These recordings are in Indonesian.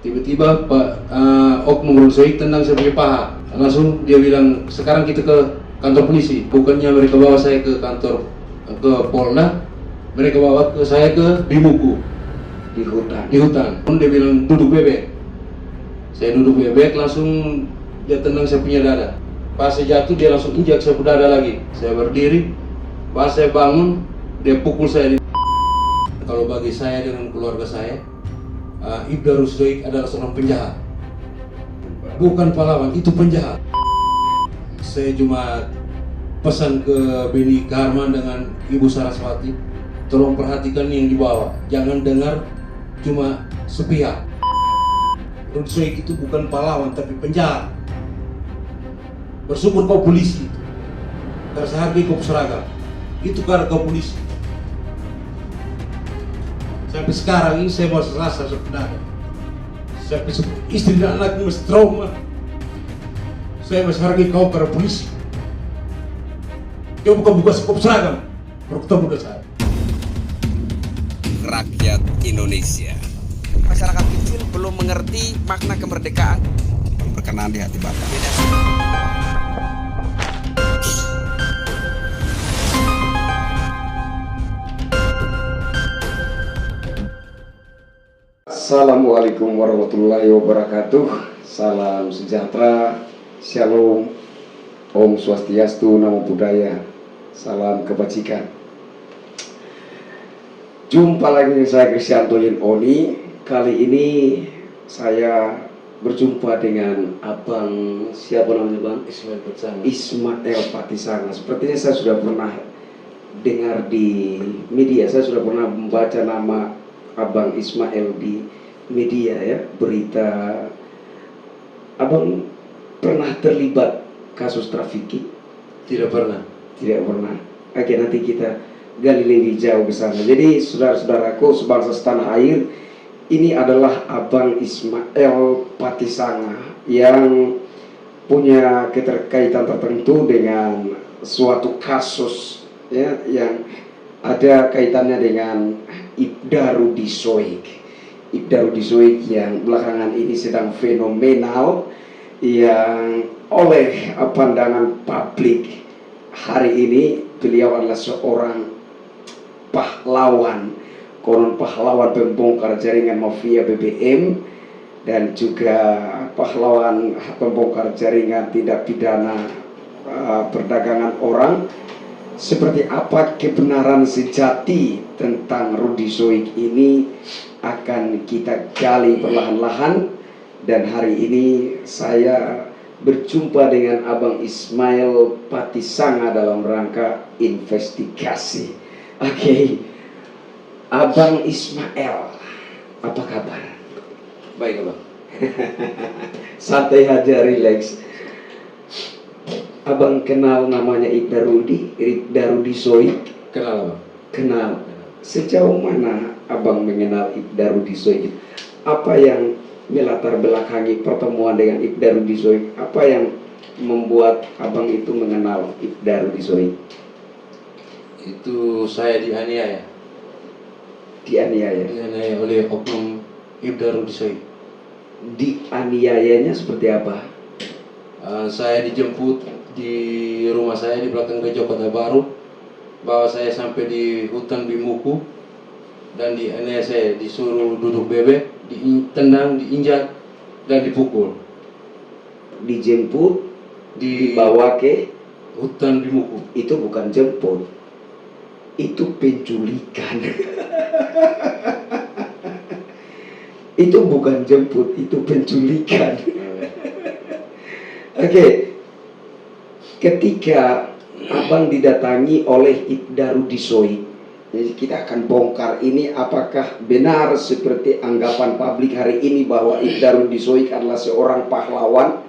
Tiba-tiba Pak oknum Rosoik tendang saya punya paha. Langsung dia bilang, sekarang kita ke kantor polisi. Bukannya mereka bawa saya ke kantor ke Polda, mereka bawa saya ke Bimuku Di hutan. di hutan. Pun dia bilang duduk bebek. Saya duduk bebek, langsung dia tendang saya punya dada. Pas saya jatuh dia langsung injak saya punya dada lagi. Saya berdiri, pas saya bangun dia pukul saya. Kalau bagi saya dengan keluarga saya, Ibda Rusdoik adalah seorang penjahat, bukan pahlawan, itu penjahat. Saya cuma pesan ke Beni Karman dengan Ibu Saraswati, tolong perhatikan yang dibawa, jangan dengar cuma sepihak. Rusdoik itu bukan pahlawan tapi penjahat. Bersyukur kau polisi, karena saya hargai kau seragam, itu karena kau polisi. Sampai sekarang ini saya masih rasa sebenarnya. Sampai istri dan anakku masih trauma. Saya masih hargai kau para polisi. Kau bukan buka skop seragam, baru ketemu dengan saya. Rakyat Indonesia, masyarakat kecil belum mengerti makna kemerdekaan. Berkenaan di hati Bapak. Assalamualaikum warahmatullahi wabarakatuh. Salam sejahtera, shalom, om swastiastu, namo buddhaya, salam kebajikan. Jumpa lagi dengan saya Krisyanto Yen Oni. Kali ini saya berjumpa dengan abang, siapa namanya bang? Ismail Patisanga. Ismail Patisanga. Sepertinya saya sudah pernah dengar di media, saya sudah pernah membaca nama abang Ismail di media ya, berita. Abang pernah terlibat kasus trafficking? Tidak pernah. Tidak pernah. Oke, nanti kita gali lebih jauh ke sana. Jadi saudara-saudaraku sebangsa setanah air, ini adalah abang Ismail Patisanga yang punya keterkaitan tertentu dengan suatu kasus ya, yang ada kaitannya dengan Ibda Rudisoik. Ibda Rudisoik yang belakangan ini sedang fenomenal, yang oleh pandangan publik hari ini beliau adalah seorang pahlawan, konon pahlawan pembongkar jaringan mafia BBM dan juga pahlawan pembongkar jaringan tindak pidana perdagangan orang. Seperti apa kebenaran sejati tentang Rudisoik ini akan kita gali perlahan-lahan. Dan hari ini saya berjumpa dengan abang Ismail Patisanga dalam rangka investigasi. Oke, abang Ismail, apa kabar? Baik abang. Santai aja, relax. Abang kenal namanya Ibda Rudisoik? Kenal abang? Kenal. Sejauh mana abang mengenal Ibda Rudisoik? Apa yang melatar belakangi pertemuan dengan Ibda Rudisoik? Apa yang membuat abang itu mengenal Ibda Rudisoik? Itu saya dianiaya. Dianiaya. Dianiaya oleh oknum Ibda Rudisoik. Dianiayanya seperti apa? Saya dijemput di rumah saya di belakang gereja Kota Baru, bawa saya sampai di hutan Bimuku, dan dianiaya saya, disuruh duduk bebek, ditendang, diinjak, dan dipukul. Dijemput, Di dibawa ke hutan Bimuku. itu bukan jemput, itu penculikan. Itu bukan jemput, itu penculikan. Oke. Ketika abang didatangi oleh Ibda Rudisoik, jadi kita akan bongkar ini apakah benar seperti anggapan publik hari ini bahwa Ibda Rudisoik adalah seorang pahlawan,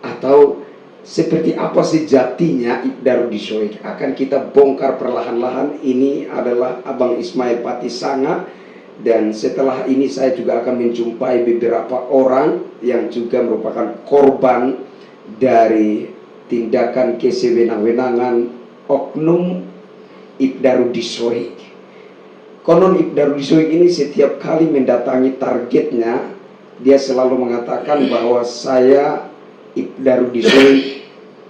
atau seperti apa sejatinya Ibda Rudisoik. Akan kita bongkar perlahan-lahan. Ini adalah abang Ismail Patisanga, dan setelah ini saya juga akan menjumpai beberapa orang yang juga merupakan korban dari tindakan kesewenang-wenangan oknum Ibda Rudisoik. Konon Ibda Rudisoik ini setiap kali mendatangi targetnya dia selalu mengatakan bahwa saya Ibdarudisoi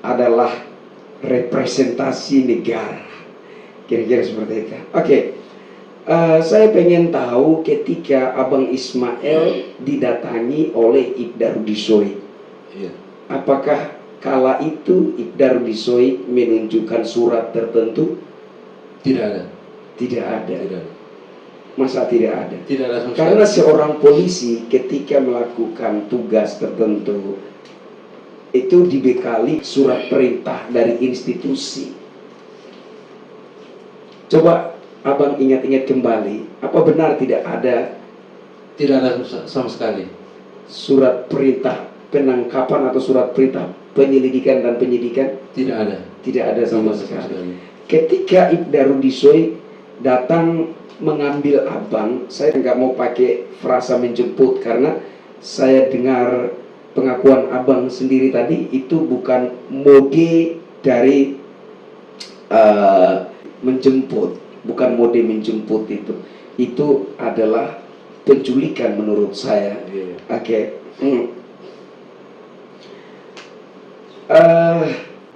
adalah representasi negara. Kira-kira seperti itu. Oke. Saya pengen tahu ketika Abang Ismail didatangi oleh Ibdarudisoi. Iya. Apakah kala itu Ibdarudisoi menunjukkan surat tertentu? Tidak ada. Tidak ada. Tidak ada. Masa tidak ada? Tidak ada sama Karena sekali. seorang polisi ketika melakukan tugas tertentu itu dibekali surat perintah dari institusi. Coba Abang ingat-ingat kembali, apa benar tidak ada Tidak ada sama sekali. surat perintah penangkapan atau surat perintah penyelidikan dan penyidikan? Tidak ada. Tidak ada sama Tidak ada sekali. Ketika Ibdarudisoi datang mengambil Abang, saya nggak mau pakai frasa menjemput karena saya dengar pengakuan Abang sendiri tadi itu bukan mode dari menjemput, bukan mode menjemput itu adalah penculikan menurut saya. Iya. Oke.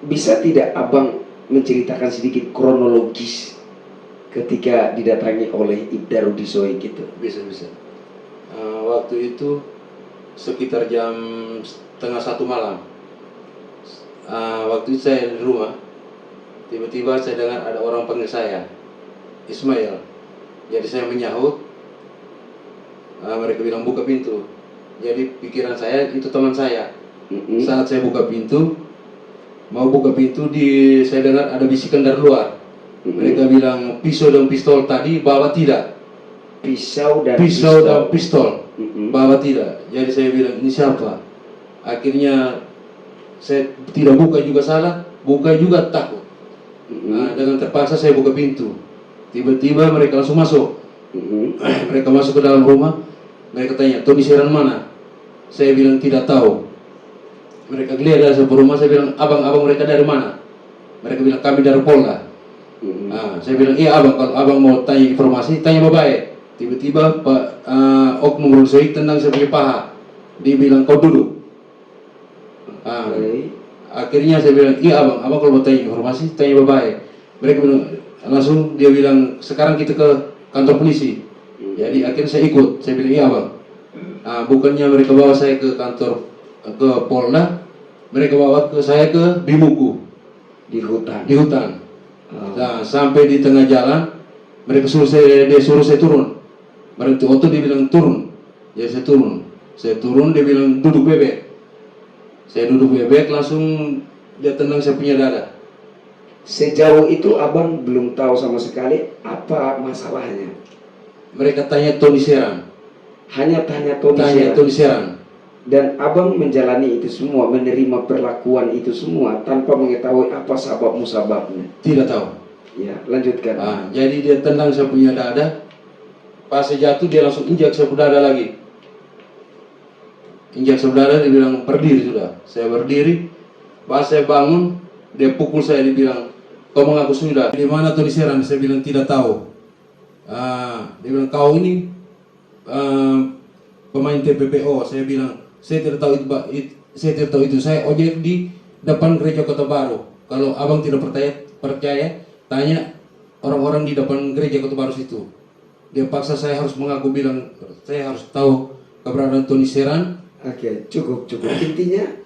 Bisa tidak Abang menceritakan sedikit kronologis ketika didatangi oleh Ibdarudisoi gitu? Bisa. Waktu itu sekitar jam 12:30 malam. Waktu itu saya di rumah. Tiba-tiba saya dengar ada orang panggil saya, Ismail. Jadi saya menyahut. Mereka bilang buka pintu. Jadi pikiran saya itu teman saya. Saat saya buka pintu, mau buka pintu, saya dengar ada bisikan dari luar. Mereka bilang pisau dan pistol tadi bawa tidak. Pisau dan Pistol bawa tidak. Jadi saya bilang ini siapa? Akhirnya saya tidak buka juga salah, buka juga takut. Dengan terpaksa saya buka pintu. Tiba-tiba mereka langsung masuk. Mereka masuk ke dalam rumah. Mereka tanya, Tony Seran mana? Saya bilang tidak tahu. Mereka geledah saya ke rumah. Saya bilang, abang mereka dari mana? Mereka bilang kami dari Polda. Saya bilang iya abang, kalau abang mau tanya informasi tanya baik. Tiba-tiba Pak Oknum Rusoi tendang saya punya paha. Dia bilang kau duduk. Akhirnya saya bilang iya abang kalau mau tanya informasi tanya baik. Mereka bilang langsung, dia bilang sekarang kita ke kantor polisi. Jadi akhirnya saya ikut. Saya bilang iya abang. Bukannya mereka bawa saya ke kantor ke Polda, mereka bawa saya ke Bimuku di hutan. Nah, sampai di tengah jalan mereka dia suruh saya turun. Berhenti oto, dia bilang turun. Jadi saya turun, dia bilang duduk bebek. Saya duduk bebek, langsung dia tendang saya punya dada. Sejauh itu Abang belum tahu sama sekali apa masalahnya. Mereka tanya Tony Seran. Hanya tanya Tony Seran. Dan Abang menjalani itu semua, menerima perlakuan itu semua tanpa mengetahui apa musababnya. Tidak tahu. Ya, lanjutkan. Jadi dia tendang saya punya dada. Pas saya jatuh dia langsung injak saya punya dada lagi. Injak saya punya dada, dia bilang berdiri sudah. Saya berdiri. Pas saya bangun, dia pukul saya, dia bilang kau mengaku sudah. Di mana Tony Seran? Saya bilang tidak tahu. Dia bilang kau ini pemain TPPO. Saya bilang saya tidak tahu itu. Saya ojek di depan gereja Kota Baru. Kalau abang tidak percaya, tanya orang-orang di depan gereja Kota Baru situ. Dia paksa saya harus mengaku, bilang saya harus tahu keberadaan Tony Seran. Oke, cukup. Intinya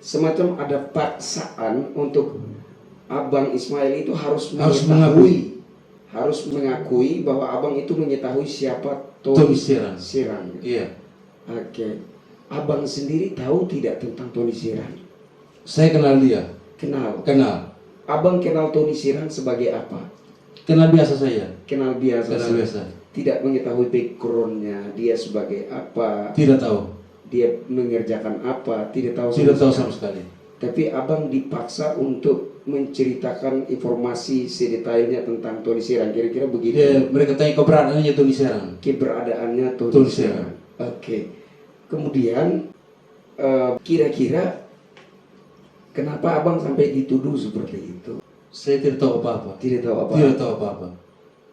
semacam ada paksaan untuk Abang Ismail itu harus mengakui bahwa Abang itu mengetahui siapa Tony Seran. Iya. Oke. Abang sendiri tahu tidak tentang Tony Seran? Saya kenal dia. Kenal. Abang kenal Tony Seran sebagai apa? Kenal biasa saya. Kenal biasa. Tidak mengetahui backgroundnya, dia sebagai apa? Tidak tahu. Dia mengerjakan apa? Tidak tahu sama sekali. Tapi Abang dipaksa untuk menceritakan informasi sedetailnya tentang Tony Seran. Kira-kira begitu. Mereka tanya keberadaannya Tony Seran. Tony Seran. Oke. Kemudian kira-kira kenapa Abang sampai dituduh seperti itu? Saya tidak tahu apa-apa. Tidak tahu apa-apa.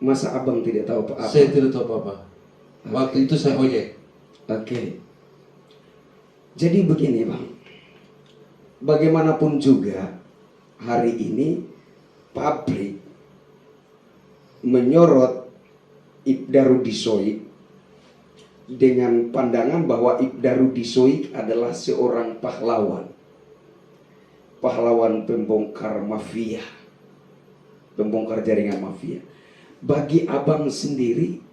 Masa Abang tidak tahu apa-apa? Saya tidak tahu apa-apa. Waktu itu saya ojek. Oke. Jadi begini Bang, bagaimanapun juga hari ini publik menyorot Ibda Rudi Soik dengan pandangan bahwa Ibda Rudi Soik adalah seorang pahlawan pembongkar mafia, pembongkar jaringan mafia. Bagi abang sendiri,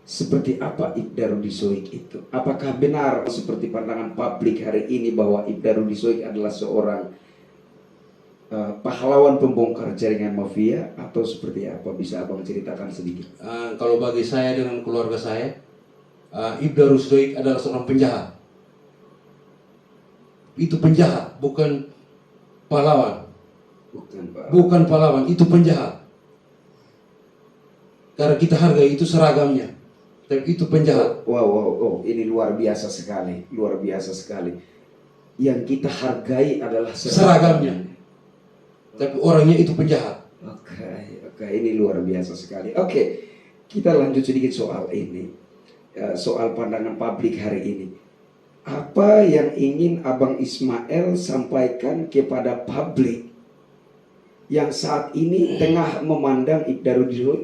seperti apa Ibda Rudi Soik itu? Apakah benar seperti pandangan publik hari ini bahwa Ibda Rudi Soik adalah seorang pahlawan pembongkar jaringan mafia, atau seperti apa? Bisa abang ceritakan sedikit? Kalau bagi saya dengan keluarga saya, Ibda Rudi Soik adalah seorang penjahat. Itu penjahat, bukan pahlawan. Bukan pahlawan, itu penjahat. Karena kita hargai itu seragamnya. Tapi itu penjahat. Wow, ini luar biasa sekali, luar biasa sekali. Yang kita hargai adalah seragamnya. Tapi orangnya itu penjahat. Oke, ini luar biasa sekali. Oke, kita lanjut sedikit soal ini, soal pandangan publik hari ini. Apa yang ingin Abang Ismail sampaikan kepada publik yang saat ini tengah memandang Ibda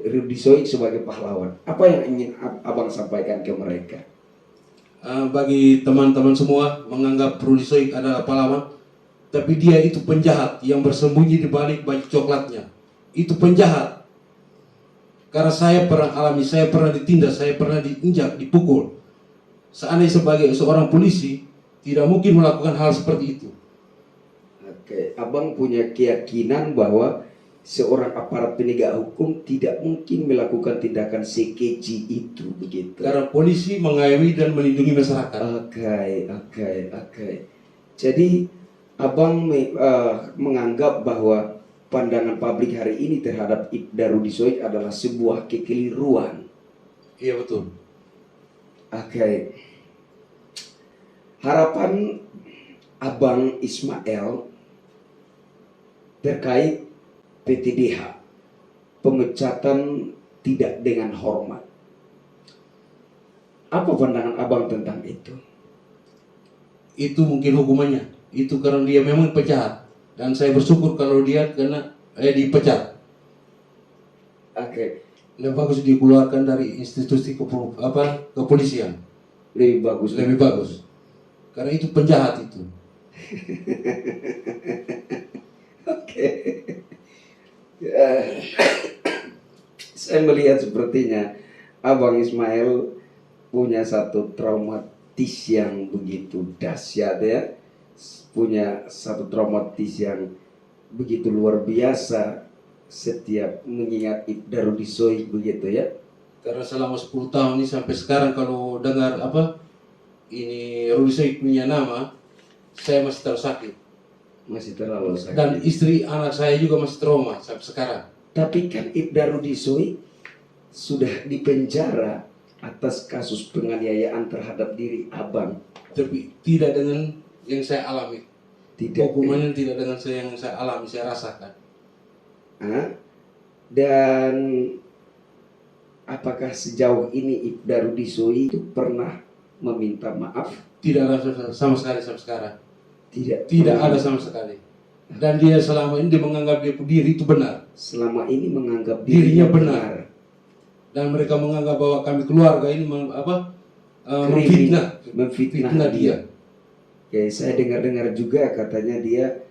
Rudi Soik sebagai pahlawan? Apa yang ingin abang sampaikan ke mereka? Bagi teman-teman semua, menganggap Rudi Soik adalah pahlawan, tapi dia itu penjahat yang bersembunyi di balik baju coklatnya. Itu penjahat. Karena saya pernah alami, saya pernah ditindas, saya pernah diinjak, dipukul. Seandainya sebagai seorang polisi, tidak mungkin melakukan hal seperti itu. Oke, abang punya keyakinan bahwa seorang aparat penegak hukum tidak mungkin melakukan tindakan sekeji itu, begitu? Karena polisi mengayomi dan melindungi masyarakat. Oke. Jadi abang menganggap bahwa pandangan publik hari ini terhadap Ibda Rudi Soik adalah sebuah kekeliruan. Iya, betul. Oke. Harapan Abang Ismail terkait PTDH, pemecatan tidak dengan hormat. Apa pandangan abang tentang itu? Itu mungkin hukumannya. Itu karena dia memang penjahat. Dan saya bersyukur kalau dia kena dipecat. Oke. Lebih bagus dikeluarkan dari institusi kepolisian. Lebih bagus. Karena itu penjahat itu. Oke. Saya melihat sepertinya Abang Ismail punya satu traumatis yang begitu dahsyat ya. Punya satu traumatis yang begitu luar biasa setiap mengingat Ibda Rudi Soik, begitu ya. Karena selama 10 tahun ini sampai sekarang kalau dengar ini Rudi Soik punya nama, saya masih tersakit. Masih terlalu sakit. Dan istri anak saya juga masih trauma sampai sekarang. Tapi kan Ibda Rudi Soik sudah dipenjara atas kasus penganiayaan terhadap diri abang. Tapi tidak dengan yang saya alami. Tidak. Hukumannya tidak dengan yang saya alami, saya rasakan. Dan apakah sejauh ini Ibda Rudi Soik itu pernah meminta maaf? Tidak ada sama sekali sampai sekarang. Tidak ada sama sekali. Dan dia selama ini dia menganggap dia diri itu benar. Selama ini menganggap dirinya benar. Dan mereka menganggap bahwa kami keluarga ini memfitnah dia. Oke, saya dengar-dengar juga katanya dia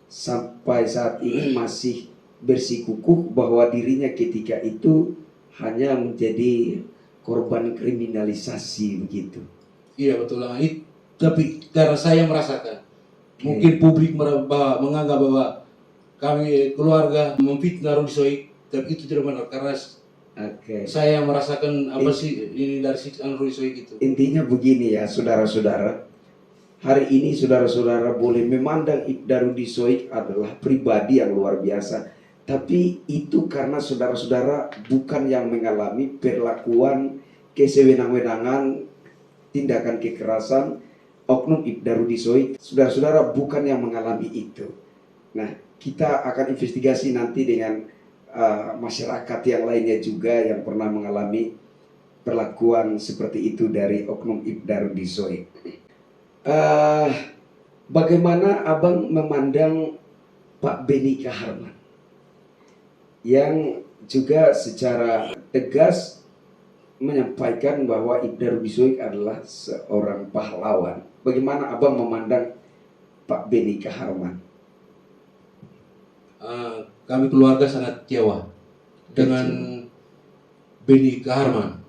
sampai saat ini masih bersikukuh bahwa dirinya ketika itu hanya menjadi korban kriminalisasi, begitu. Iya, betul lah. Tapi karena saya merasakan, mungkin publik menganggap bahwa kami keluarga memfitnah Rudi Soik, tapi itu tidak benar karena saya yang merasakan ini dari siksaan Rudi Soik itu. Intinya begini ya, saudara-saudara. Hari ini saudara-saudara boleh memandang Ibda Rudi Soik adalah pribadi yang luar biasa, tapi itu karena saudara-saudara bukan yang mengalami perlakuan kesewenang-wenangan, tindakan kekerasan oknum Ibda Rudi Soik. Saudara-saudara bukan yang mengalami itu. Nah, kita akan investigasi nanti dengan masyarakat yang lainnya juga yang pernah mengalami perlakuan seperti itu dari oknum Ibda Rudi Soik. Eh, Bagaimana abang memandang Pak Beni Kaharman yang juga secara tegas menyampaikan bahwa Ibda Rudi Soik adalah seorang pahlawan. Bagaimana abang memandang Pak Beni Kaharman? Kami keluarga sangat kecewa dengan Beni Kaharman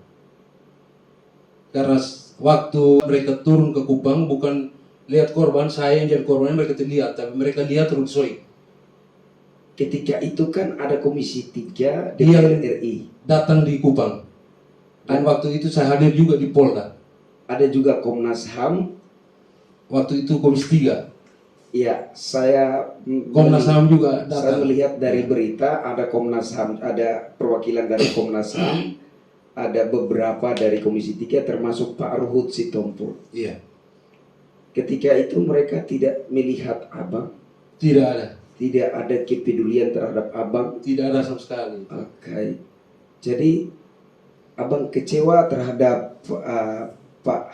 karena waktu mereka turun ke Kupang bukan lihat korban, saya yang jadi korban mereka terlihat, tapi mereka lihat Rudi Soik. Ketika itu kan ada Komisi 3 Iya. DPR RI. Datang di Kupang dan waktu itu saya hadir juga di Polda. Ada juga Komnas HAM. Waktu itu Komisi 3. Ya, saya Komnas HAM juga saya datang. melihat dari berita ada Komnas HAM, ada perwakilan dari Komnas HAM, ada beberapa dari Komisi 3 termasuk Pak Ruhut Sitompul. Iya. Ketika itu mereka tidak melihat abang, Tidak ada. tidak ada kepedulian terhadap abang. Tidak ada sama sekali. Oke. Jadi abang kecewa terhadap Pak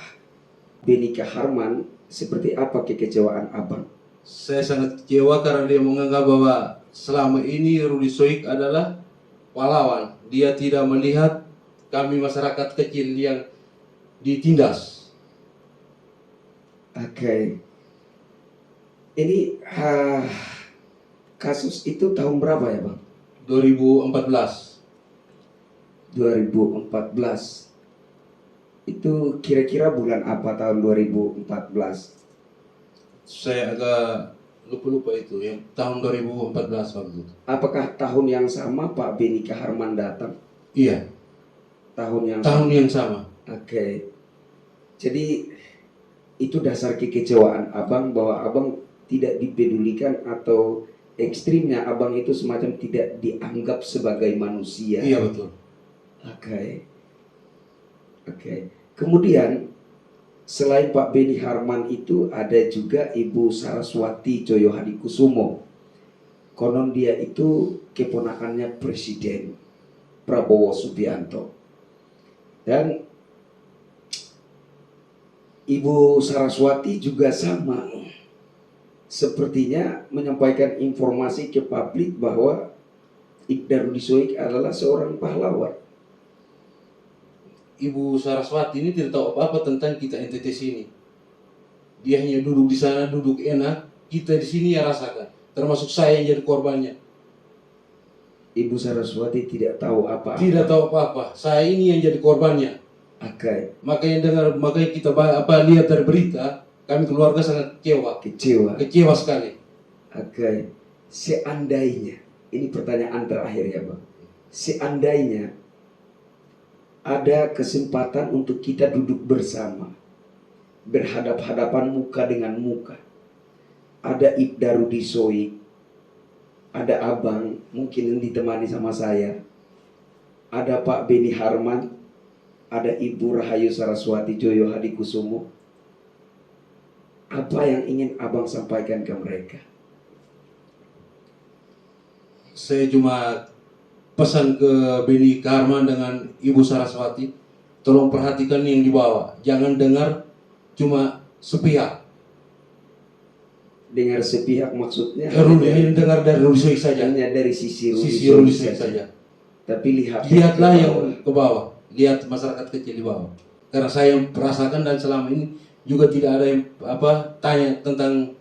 Beni Kaharman. Seperti apa kekecewaan abang? Saya sangat kecewa karena dia menganggap bahwa selama ini Rudi Soik adalah pahlawan. Dia tidak melihat kami masyarakat kecil yang ditindas. Oke. Ini kasus itu tahun berapa ya bang? 2014. 2014. Itu kira-kira bulan apa tahun 2014? Saya agak lupa itu, yang tahun 2014 waktu itu. Apakah tahun yang sama Pak Beni Kaharman datang? Iya, Tahun yang tahun yang sama. Oke. Jadi itu dasar kekecewaan abang bahwa abang tidak dipedulikan atau ekstrimnya abang itu semacam tidak dianggap sebagai manusia. Iya betul. Oke. Kemudian selain Pak Beni Harman itu ada juga Ibu Saraswati Joyo Hadikusumo. Konon dia itu keponakannya Presiden Prabowo Subianto. Dan Ibu Saraswati juga sama, sepertinya menyampaikan informasi ke publik bahwa Ibda Rudi Soik adalah seorang pahlawan. Ibu Saraswati ini tidak tahu apa-apa tentang kita entitas ini. Dia hanya duduk di sana, duduk enak. Kita di sini ya rasakan. Termasuk saya yang jadi korbannya. Ibu Saraswati tidak tahu apa-apa. Tidak tahu apa-apa. Saya ini yang jadi korbannya. Oke. Makanya kita lihat dari berita, kami keluarga sangat kecewa sekali. Oke. Seandainya, ini pertanyaan terakhir ya bang. Seandainya ada kesempatan untuk kita duduk bersama, berhadap-hadapan muka dengan muka. Ada Ibda Rudi Soik, ada abang, mungkin yang ditemani sama saya. Ada Pak Beni Harman, ada Ibu Rahayu Saraswati Joyo Hadikusumo. Apa yang ingin abang sampaikan ke mereka? Saya cuma pesan ke Beni Kaharman dengan Ibu Saraswati, tolong perhatikan yang dibawa. Jangan dengar cuma sepihak. Dengar sepihak maksudnya? Dengar dari Rudi Soik saja. Hanya dari sisi Rudi Soik saja. Tapi lihatlah yang ke bawah. Lihat masyarakat kecil di bawah. Karena saya merasakan dan selama ini juga tidak ada yang tanya tentang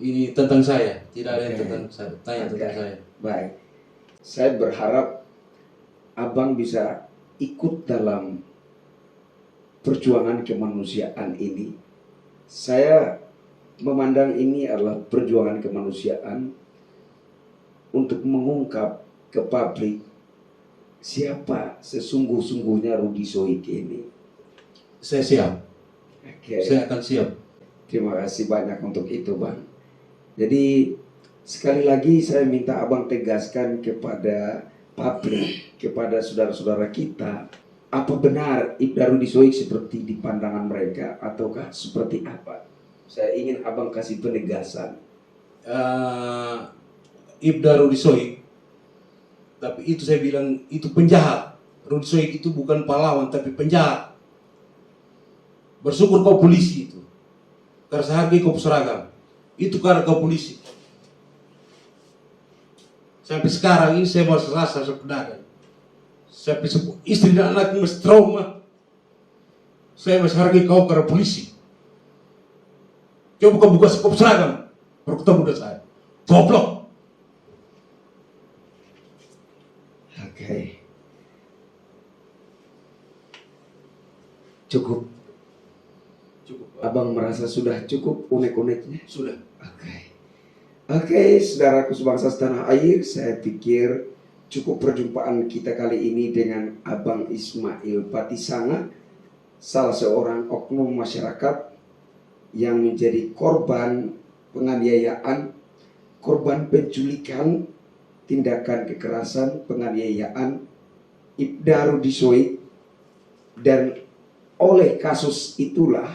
ini tentang saya. Tidak ada yang tentang tentang saya. Baik. Saya berharap abang bisa ikut dalam perjuangan kemanusiaan ini. Saya memandang ini adalah perjuangan kemanusiaan untuk mengungkap ke publik siapa sesungguh-sungguhnya Rudi Soik ini. Saya siap. Oke. Saya akan siap. Terima kasih banyak untuk itu bang. Jadi sekali lagi saya minta abang tegaskan kepada publik, kepada saudara-saudara kita, apa benar Ibda Rudi Soik seperti di pandangan mereka ataukah seperti apa? Saya ingin abang kasih penegasan. Ibda Rudi Soik, tapi itu saya bilang itu penjahat. Rudi Soik itu bukan pahlawan tapi penjahat. Bersyukur kau polisi itu. karena saya hargai kau seragam. Itu karena kau polisi. Sampai sekarang ini saya masih rasa sebenarnya. Sampai istri dan anak masih trauma. Saya masih hargai kau karena polisi. Coba kau buka skop seragam, baru ketemu dengan saya. Goblok. Oke. Cukup. Cukup. Abang merasa sudah cukup unek-uneknya? Sudah. Oke, saudaraku sebangsa setanah air, saya pikir cukup perjumpaan kita kali ini dengan Abang Ismail Patisanga, salah seorang oknum masyarakat yang menjadi korban penganiayaan, korban penculikan, tindakan kekerasan, penganiayaan Ibda Rudi Soik, dan oleh kasus itulah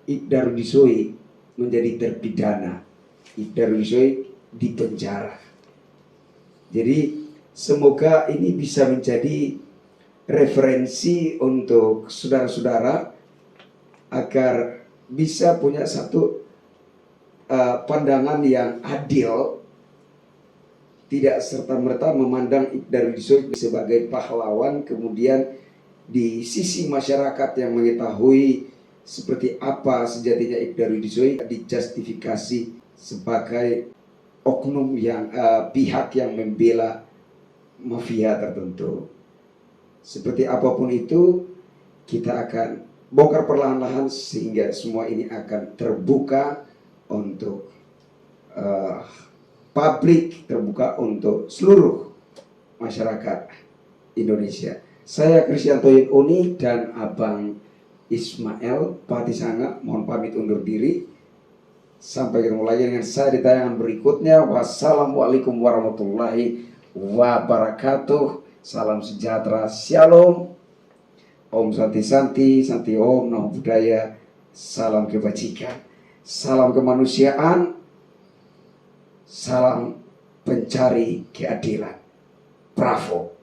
Ibda Rudi Soik menjadi terpidana. Ibda Rudi Soik dipenjara. Jadi semoga ini bisa menjadi referensi untuk saudara-saudara agar bisa punya satu pandangan yang adil, tidak serta-merta memandang Ibda Rudi Soik sebagai pahlawan, kemudian di sisi masyarakat yang mengetahui seperti apa sejatinya Ibda Rudi Soik dijustifikasi sebagai oknum yang pihak yang membela mafia tertentu. Seperti apapun itu, kita akan bongkar perlahan-lahan sehingga semua ini akan terbuka untuk publik, terbuka untuk seluruh masyarakat Indonesia. Saya Kristianto Uni dan Abang Ismail Patisanga mohon pamit undur diri. Sampai ketemu lagi dengan saya di tayangan berikutnya. Wassalamualaikum warahmatullahi wabarakatuh. Salam sejahtera, shalom, Om Santi Santi, Santi Om, Namo Buddhaya, salam kebajikan, salam kemanusiaan, salam pencari keadilan. Bravo.